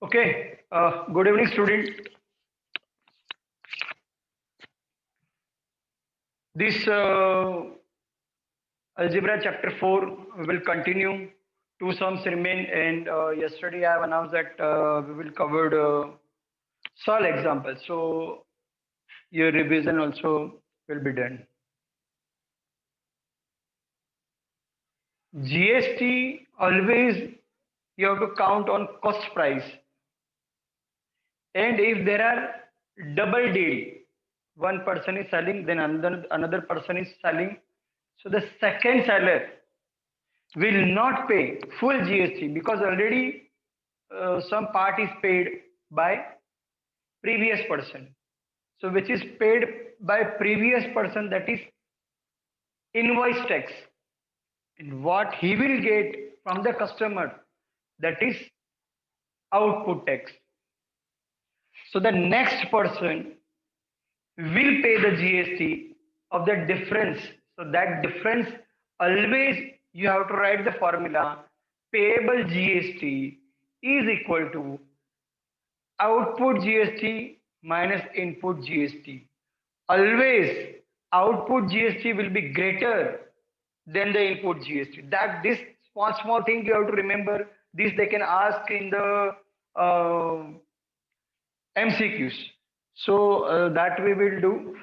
Okay, good evening, student. This algebra chapter 4 we will continue. Two sums remain, and yesterday I have announced that we will cover solve examples. So your revision also will be done. GST always you have to count on cost price, and if there are double deal, one person is selling, then another person is selling. So the second seller will not pay full GST because already some part is paid by previous person. So which is paid by previous person, that is invoice tax, and what he will get from the customer, that is output tax. So the next person will pay the GST of the difference. So that difference, always you have to write the formula: payable GST is equal to output GST minus input GST. Always output GST will be greater than the input GST. That this small thing you have to remember. This they can ask in the uh, MCQs. So that we will do.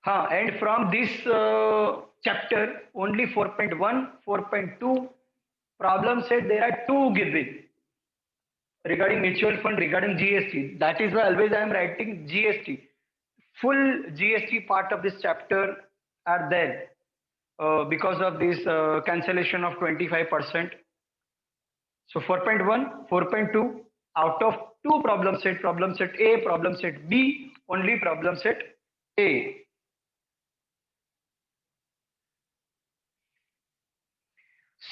And from this chapter, only 4.1, 4.2 problem set there are two given regarding mutual fund, regarding GST. That is why always I am writing GST. Full GST part of this chapter are there because of this cancellation of 25%. So 4.1, 4.2, out of two problem set A, problem set B, only problem set A.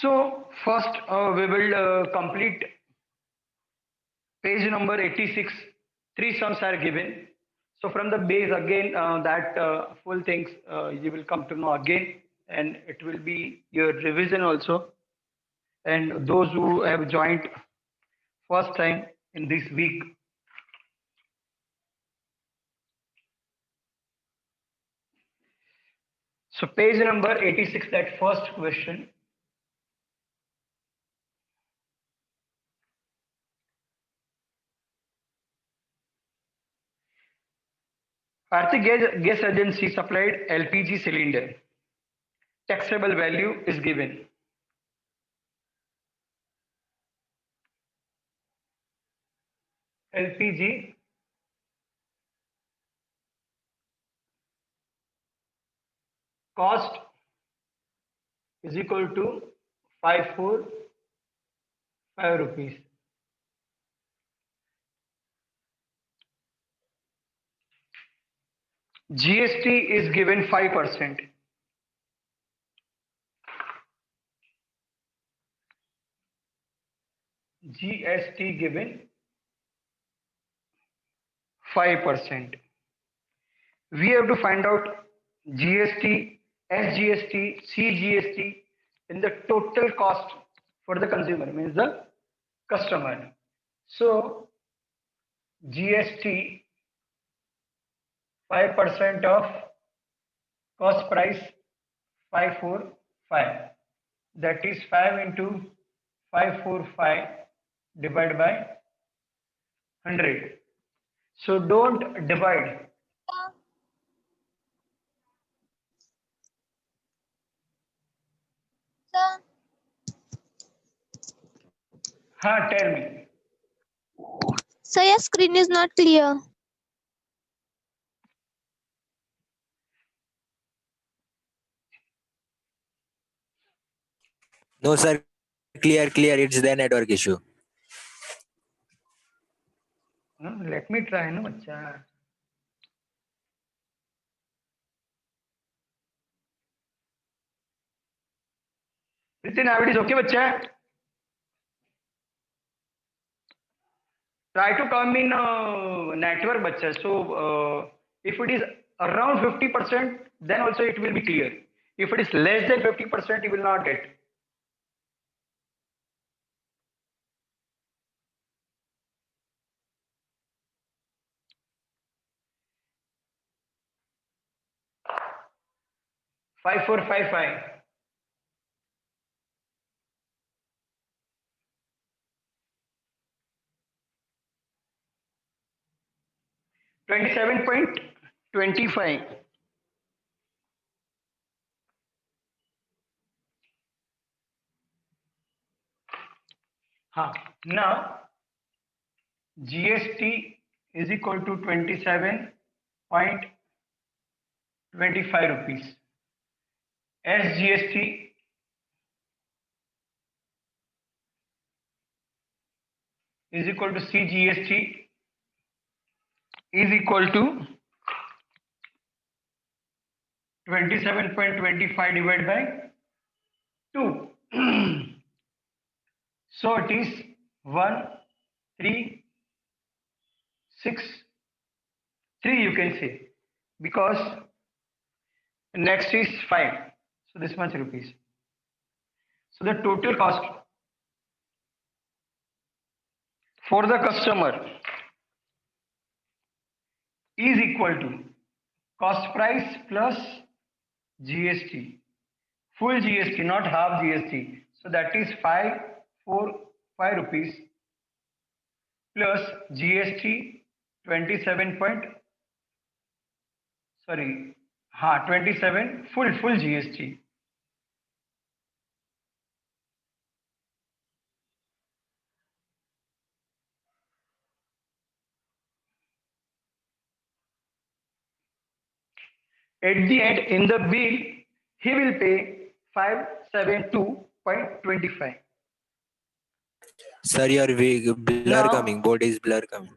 So first we will complete page number 86. Three sums are given. So from the base again, that full things you will come to know again, and it will be your revision also. And those who have joined first time in this week. So page number 86, that first question. Bharti Gas Agency supplied LPG cylinder. Taxable value is given. LPG cost is equal to 545 rupees. GST is given 5%. GST given 5%. We have to find out GST, SGST, CGST in the total cost for the consumer, means the customer. So GST 5% of cost price 545. That is 5 into 545 divided by 100. So don't divide. Sir, Tell me. sir, your screen is not clear. No, sir. Clear. It's the network issue. Let me try, no, bacha. Nitin, everything is okay, bacha. Try to come in network, bacha. So if it is around 50%, then also it will be clear. If it is less than 50%, you will not get. Five, 4, 5, 5. $27.25. Now GST is equal to 27.25 rupees. SGST is equal to CGST is equal to 27.25 divided by 2. So it is 1, 3, 6, 3 you can say, because next is 5. So this much rupees. So the total cost for the customer is equal to cost price plus GST. Full GST, not half GST. So that is 545 rupees plus GST 27 point, sorry, 27 full GST. At the end, in the bill, he will pay 572.25. Sir, your blur Now, coming. Board is blur coming.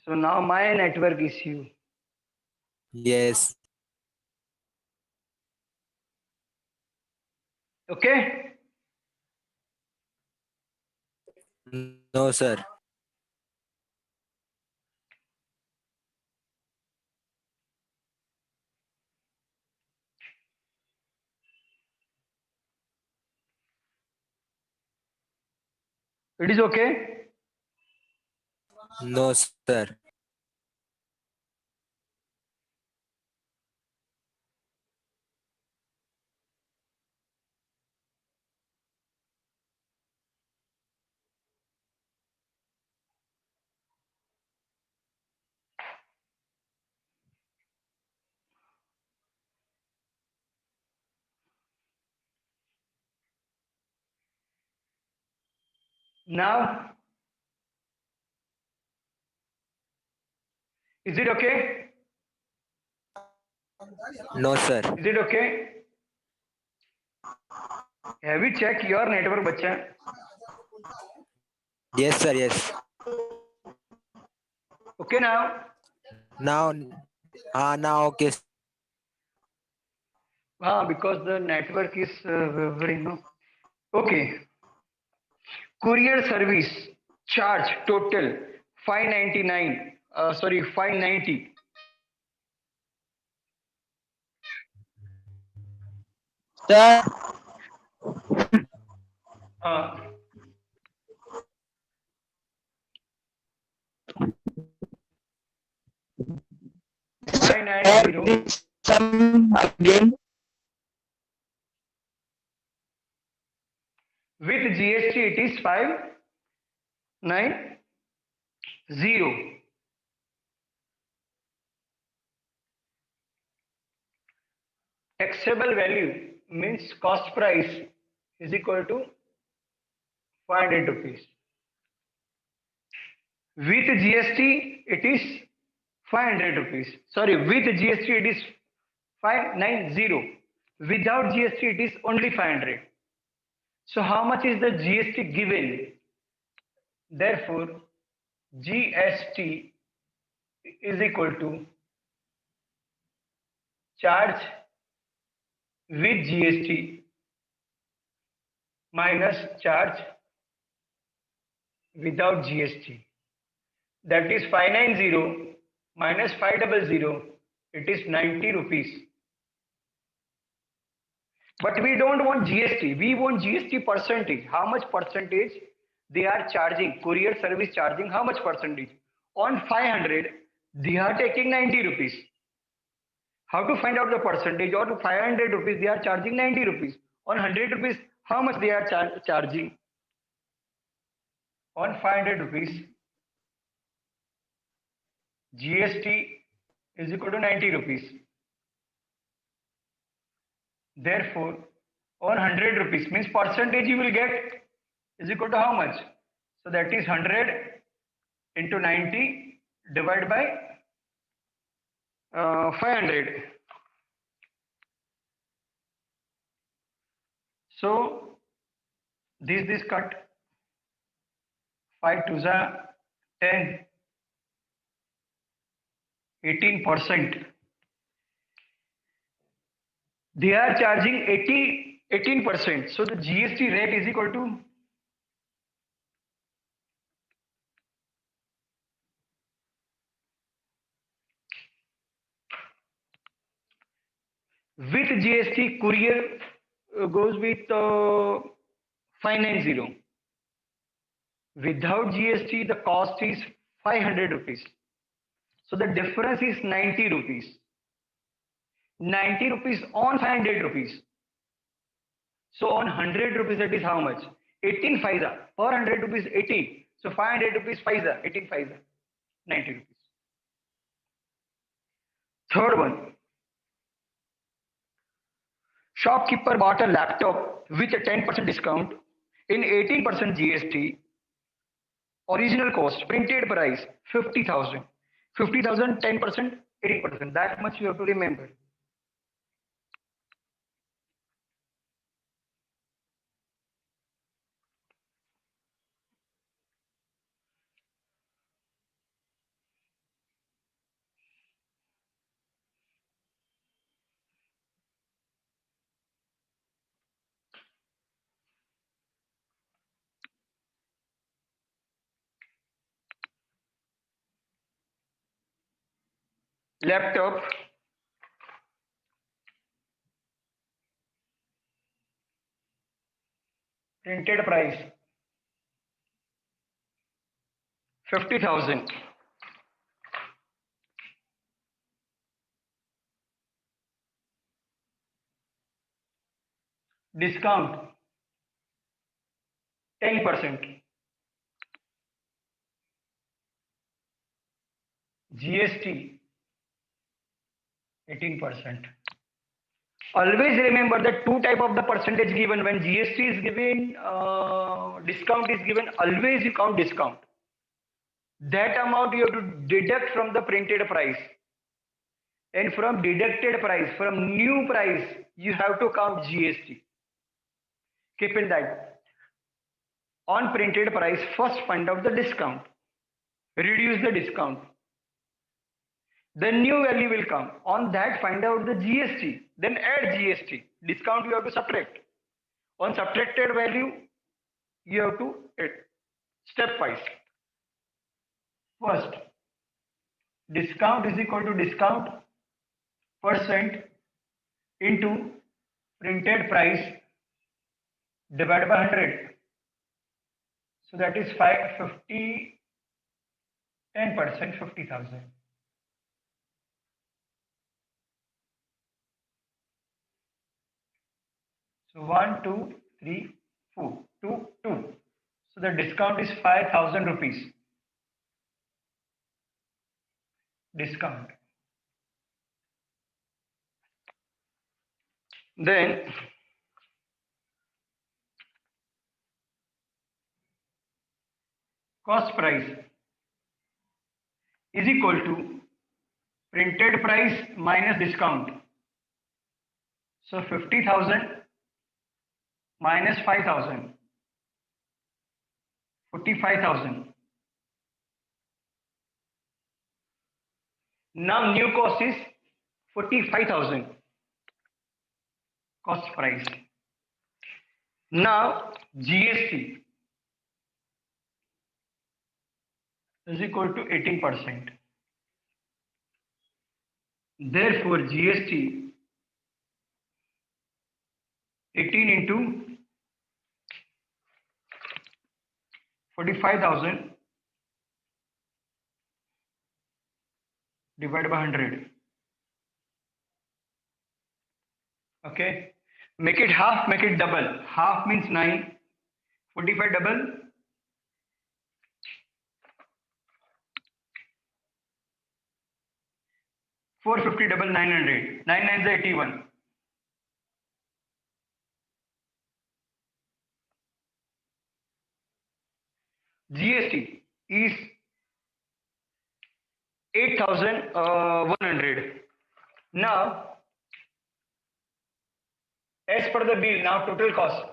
so now my network issue. Yes. Okay. No, sir. It is okay. No, sir. Now, is it okay? No, sir. Is it okay? Have you checked your network, bacha? Yes, sir. Yes. Okay now? Now, now, okay. Because the network is very no. Okay. Courier service charge total 599. Sorry, 590. Sir, Uh, 590. some again. With GST, it is 590. Taxable value means cost price is equal to 500 rupees. With GST, it is 500 rupees. Sorry, with GST, it is 590. Without GST, it is only 500. So how much is the GST given? Therefore, GST is equal to charge with GST minus charge without GST. That is 590 minus 500, it is 90 rupees. But we don't want GST. We want GST percentage. How much percentage they are charging? Courier service charging how much percentage? On 500, they are taking 90 rupees. How to find out the percentage? On 500 rupees, they are charging 90 rupees. On 100 rupees, how much they are charging? On 500 rupees, GST is equal to 90 rupees. Therefore, on 100 rupees means percentage you will get is equal to how much? So that is 100 into 90 divided by 500. So this cut 5 to the 10, 18%. They are charging 18%. So the GST rate is equal to with GST courier goes with 590. Without GST the cost is 500 rupees. So the difference is 90 rupees. 90 rupees on 500 rupees. So on 100 rupees that is how much? 18 paisa. Per 100 rupees 18. So 500 rupees paisa. 18 paisa. 90 rupees. Third one. Shopkeeper bought a laptop with a 10% discount in 18% GST. Original cost, printed price 50,000. 50,000, 10%, 18%. That much you have to remember. Laptop, printed price 50,000. Discount 10%. GST 18%. Always remember that two type of the percentage given when GST is given, discount is given, always you count discount. That amount you have to deduct from the printed price. And from deducted price, from new price, you have to count GST. Keep in that. On printed price, first find out the discount. Reduce the discount. The new value will come. On that, find out the GST. Then add GST. Discount you have to subtract. On subtracted value, you have to add. Stepwise. First, discount is equal to discount percent into printed price divided by 100. So that is 550, 10%, 50,000. So 1, 2, 3, 4, 2, 2. So the discount is 5,000 rupees. Discount. Then cost price is equal to printed price minus discount. So 50,000 minus 5,000, 45,000. Now new cost is 45,000. Cost price. Now GST is equal to 18%. Therefore, GST 18 into 45,000 divided by 100. Okay. Make it half, make it double. Half means 9. 45 double. 450 double 900. 9 9 is 81. GST is 8,100. Now, as per the bill, now total cost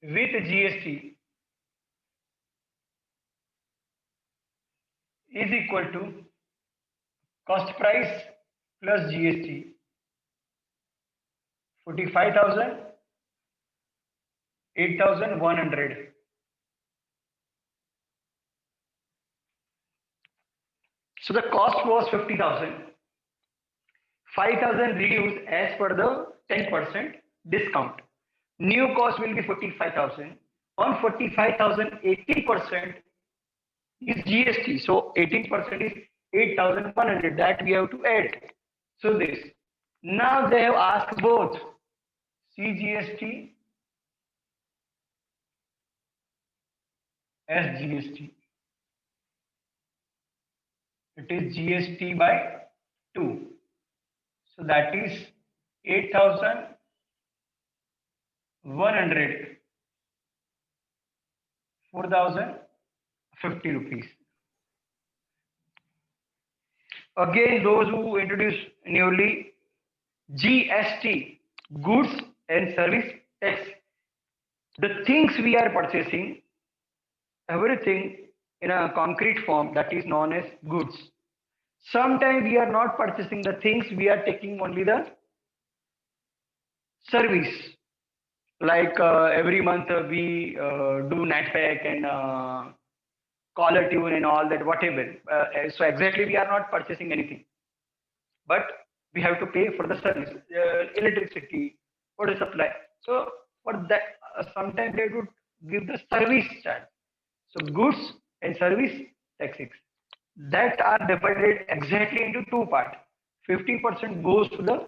with GST is equal to cost price plus GST 45,000, 8,100. So the cost was 50,000. 5,000 reduced as per the 10% discount. New cost will be 45,000. On 45,000, 80% is GST. So 18% is 8,100. That we have to add. So this. Now they have asked both CGST as GST. It is GST by 2. So that is 8,100, 4,050 rupees. Again, those who introduce newly GST, goods and service tax. The things we are purchasing, everything in a concrete form, that is known as goods. Sometimes we are not purchasing the things, we are taking only the service. Like every month we do NatPack and caller tune and all that, whatever. So exactly we are not purchasing anything, but we have to pay for the service, electricity, water supply. So for that, sometimes they would give the service charge. So goods and service taxes that are divided exactly into two parts. 50% goes to the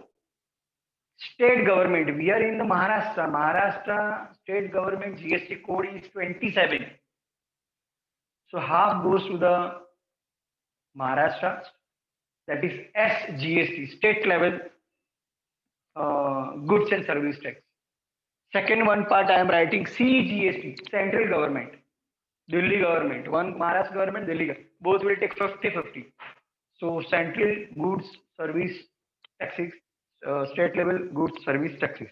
state government. We are in the Maharashtra. Maharashtra state government GST code is 27. So half goes to the Maharashtra, that is SGST, state level goods and service tax. Second one part I am writing CGST, central government, Delhi government. One Maharashtra government, Delhi government. Both will take 50-50. So central goods service taxes, state level goods service taxes.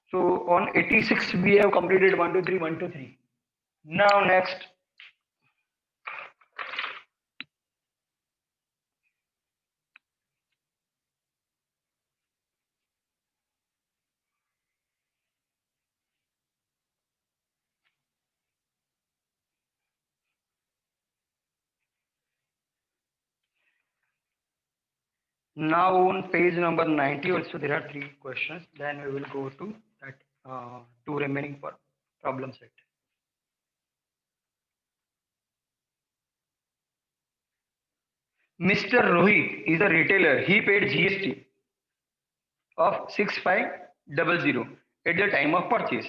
So on 86 we have completed 1 2 3 1 2 3. Now next. Now on page number 90 also there are 3 questions. Then we will go to that 2 remaining for problem set. Mr. Rohit is a retailer. He paid GST of 6500 at the time of purchase.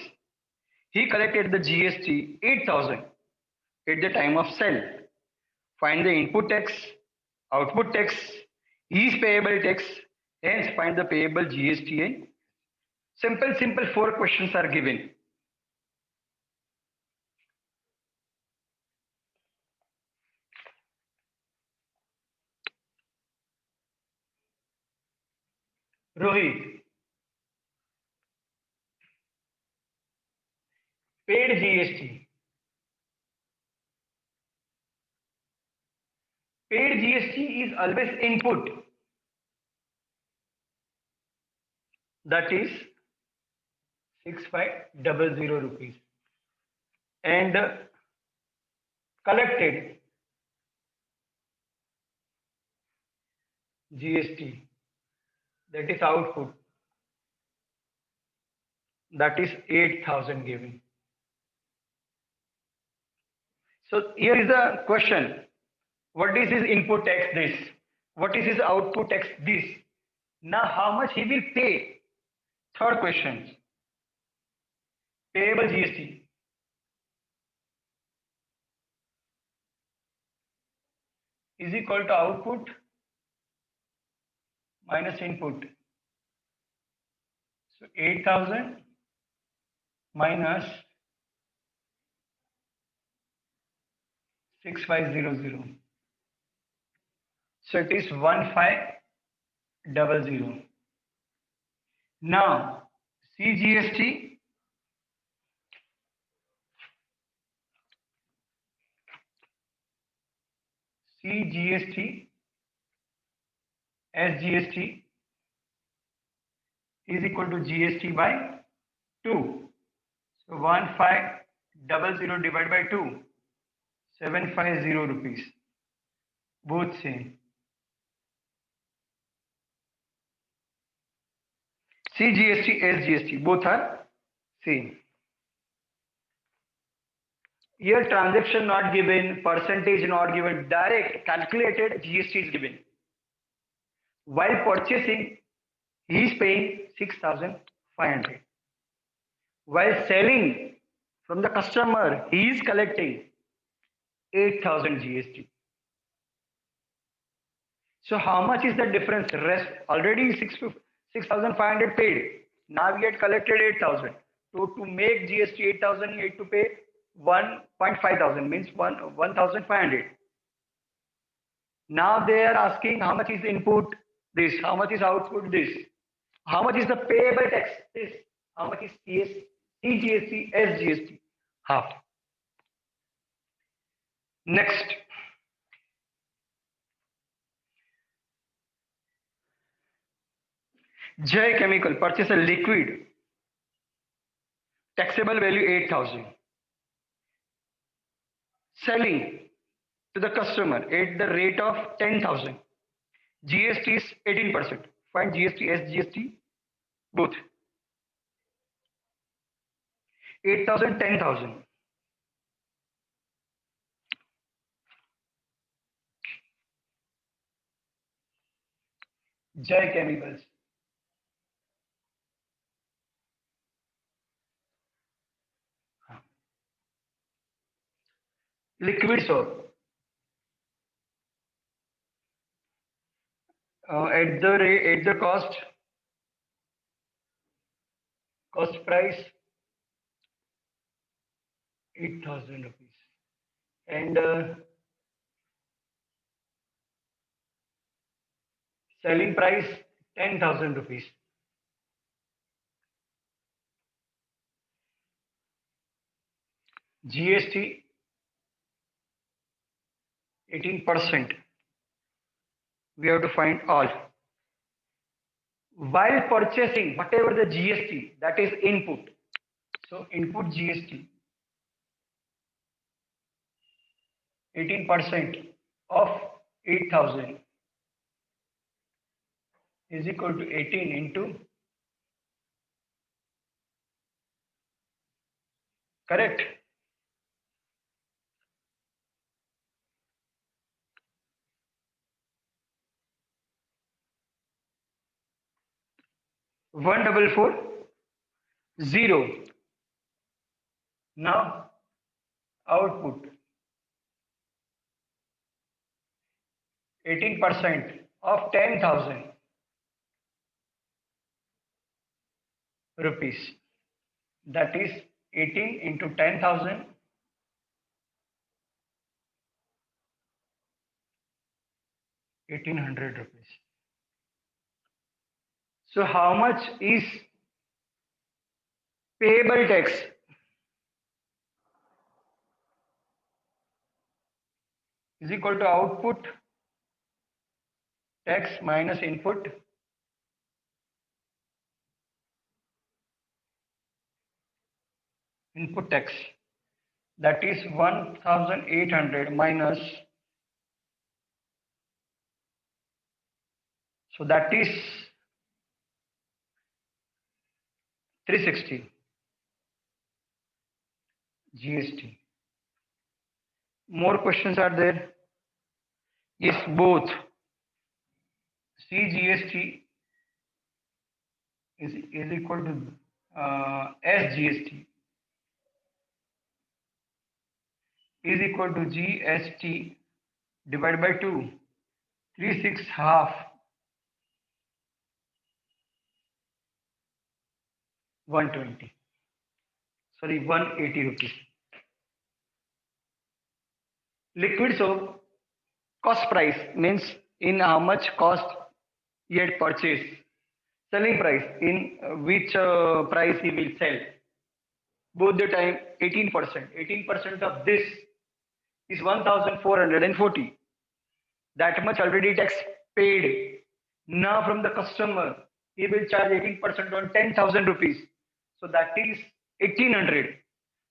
He collected the GST 8,000 at the time of sale. Find the input tax, output tax, his payable tax, hence find the payable GST and simple 4 questions are given. Rohit paid GST. Paid GST is always input. That is 6500 rupees. And collected GST, that is output, that is 8,000 given. So here is the question. What is his input tax? This. What is his output tax? This. Now how much he will pay? Third question. Payable GST. Is equal to output minus input. So 8,000 minus 6500. So it is 1500. Now CGST SGST is equal to GST by 2. So 1500 divided by 2, 750 rupees. Both same. CGST, SGST, both are same. Here transaction not given, percentage not given, direct calculated GST is given. While purchasing, he is paying 6,500. While selling from the customer, he is collecting 8,000 GST. So how much is the difference? Rest already 6,500 paid. Now we had collected 8,000. So to make GST 8,000, you need to pay 1,500, means 1,500. Now they are asking how much is input this, how much is output this, how much is the payable tax this, how much is CGST, SGST, half. Next. Jai Chemical purchase a liquid, taxable value 8,000, selling to the customer at the rate of 10,000. GST is 18%. Find GST, SGST, both. 8,000, 10,000. Jai Chemicals. Liquid soap. At the cost price 8,000 rupees, and selling price 10,000 rupees. GST 18%. We have to find all. While purchasing, whatever the GST, that is input. So input GST 18% of 8,000 is equal to 18 into, correct? One 1,440. Now output 18% of 10,000 rupees. That is 18 into 10,000. 1,800 rupees. So how much is payable tax? Is equal to output tax minus input tax. That is 1,800 minus So that is 360 GST. More questions are there? Yes, both CGST is equal to SGST is equal to GST divided by 2. 36 half 120. Sorry, 180 rupees. Liquid soap cost price means in how much cost he had purchased. Selling price in which price he will sell. Both the time 18%. 18% of this is 1440. That much already tax paid. Now from the customer, he will charge 18% on 10,000 rupees. So that is 1800.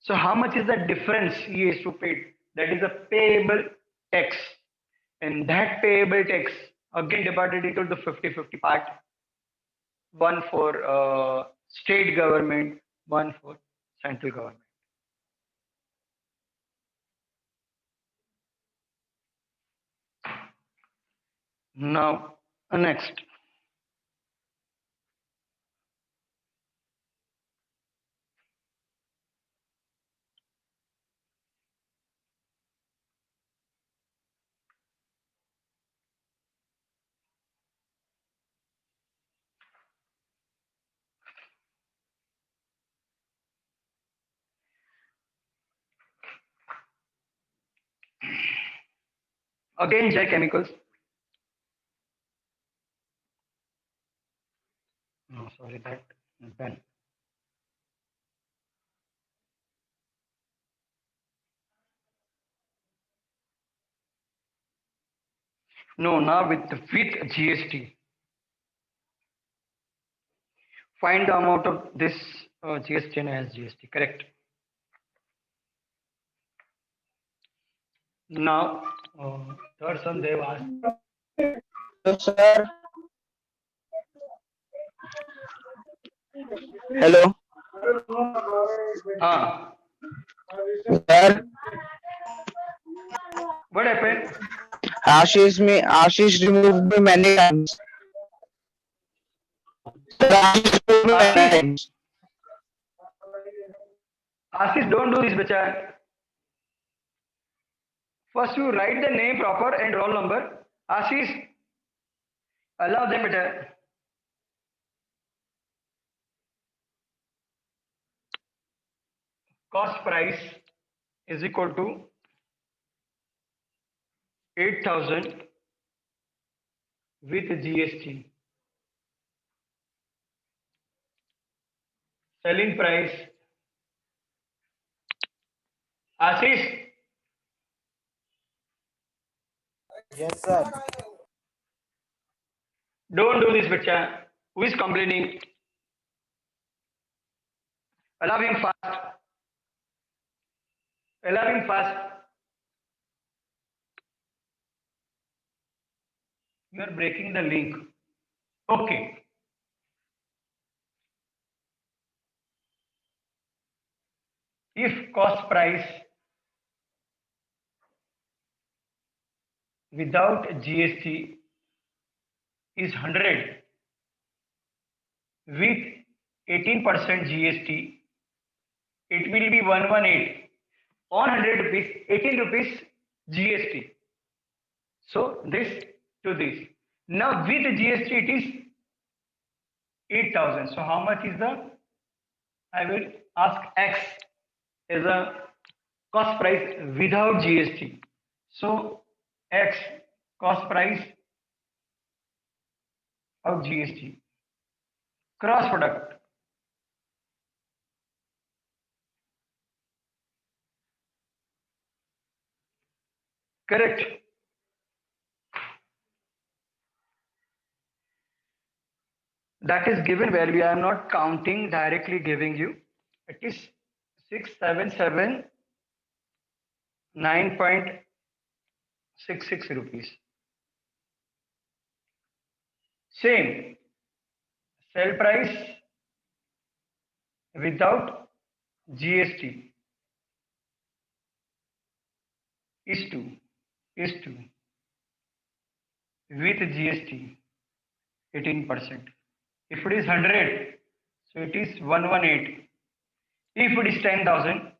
So how much is the difference he has to pay? That is a payable tax. And that payable tax again divided into the 50-50 part. One for state government, one for central government. Now, next. Again, J chemicals. No, sorry, that pen. No, now with GST. Find the amount of this GST and SGST. Correct. Now, third son they asked. Yes, sir. Hello. Ah, Sir, what happened? Ashish removed me many times. Sir, Ashish removed me many Ashish, times. Ashish, don't do this, bacha. First, you write the name proper and roll number. Ashish, allow them, bacha. Cost price is equal to 8,000 with GST. Selling price. Ashish, Yes, sir. don't do this, bacha. Who is complaining? Allow him fast. Allow him fast. You are breaking the link. Okay. If cost price without GST is 100 with 18% GST, it will be 118. On 100 rupees, 18 rupees GST. So this to this. Now with GST it is 8,000. So how much is the? I will ask X as a cost price without GST. So X cost price of GST. Cross product. Correct. That is given value. I am not counting, directly giving you. It is 677 9.66 rupees. Same. Sell price without GST is to with GST 18%. If it is 100, so it is 118. If it is 10,000,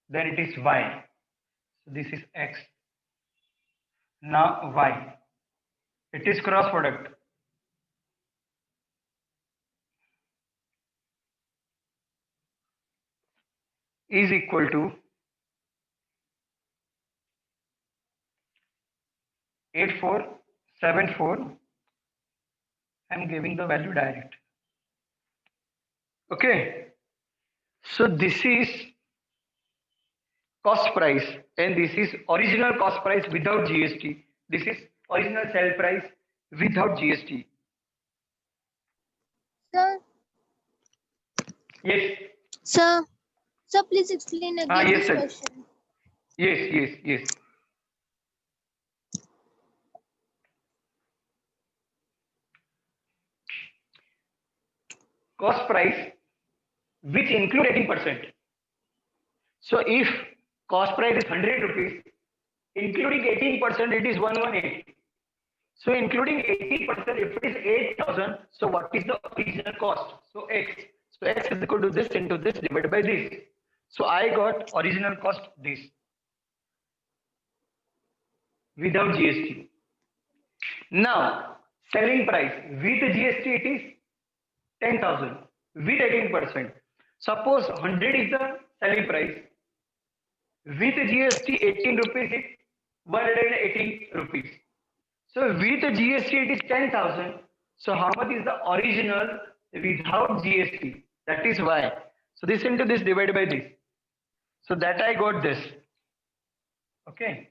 then it is Y. So this is X. Now Y. It is cross product. Is equal to 8474. I'm giving the value direct. Okay. So this is cost price and this is original cost price without GST. This is original sell price without GST. Sir, Yes. sir, sir, please explain again Yes, this sir. question. Yes. Cost price which include 18%. So if cost price is 100 rupees, including 18%, it is 118. So including 80%, if it is 8,000, so what is the original cost? So X. So X is equal to this into this divided by this. So I got original cost this without GST. Now selling price with GST it is 10,000 with 18%. Suppose 100 is the selling price. With GST 18 rupees is 118 rupees. So with GST it is 10,000. So how much is the original without GST? That is Y. So this into this divided by this. So that I got this. Okay.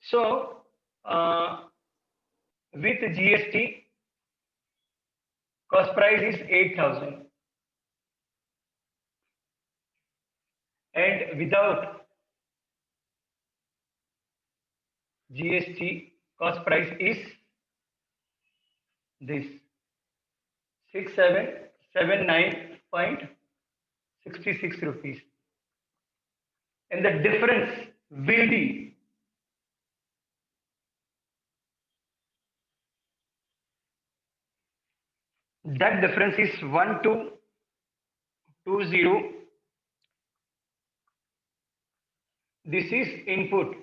So with GST cost price is 8,000 and without GST cost price is this 6779.66 rupees, and the difference will be that difference is 1220. This is input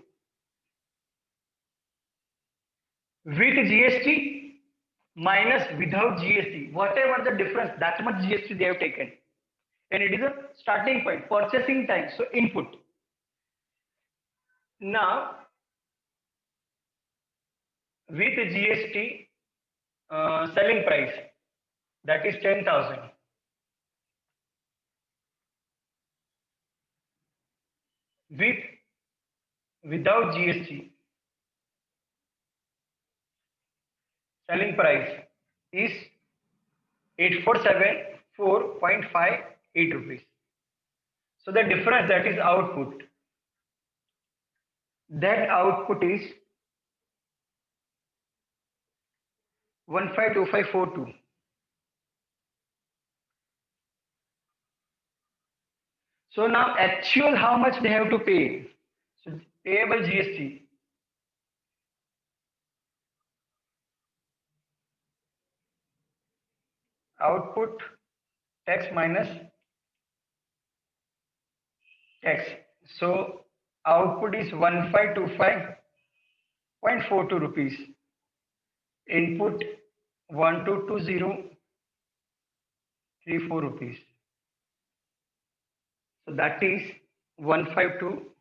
with GST minus without GST. Whatever the difference, that much GST they have taken, and it is a starting point, purchasing time. So input. Now with GST selling price, that is 10,000. Without GST selling price is 8474.58 rupees. So the difference, that is output. That output is 152542. So now actual how much they have to pay. So payable GST. Output tax minus tax. So output is 1525.42 rupees. Input 122034 rupees. So that is 152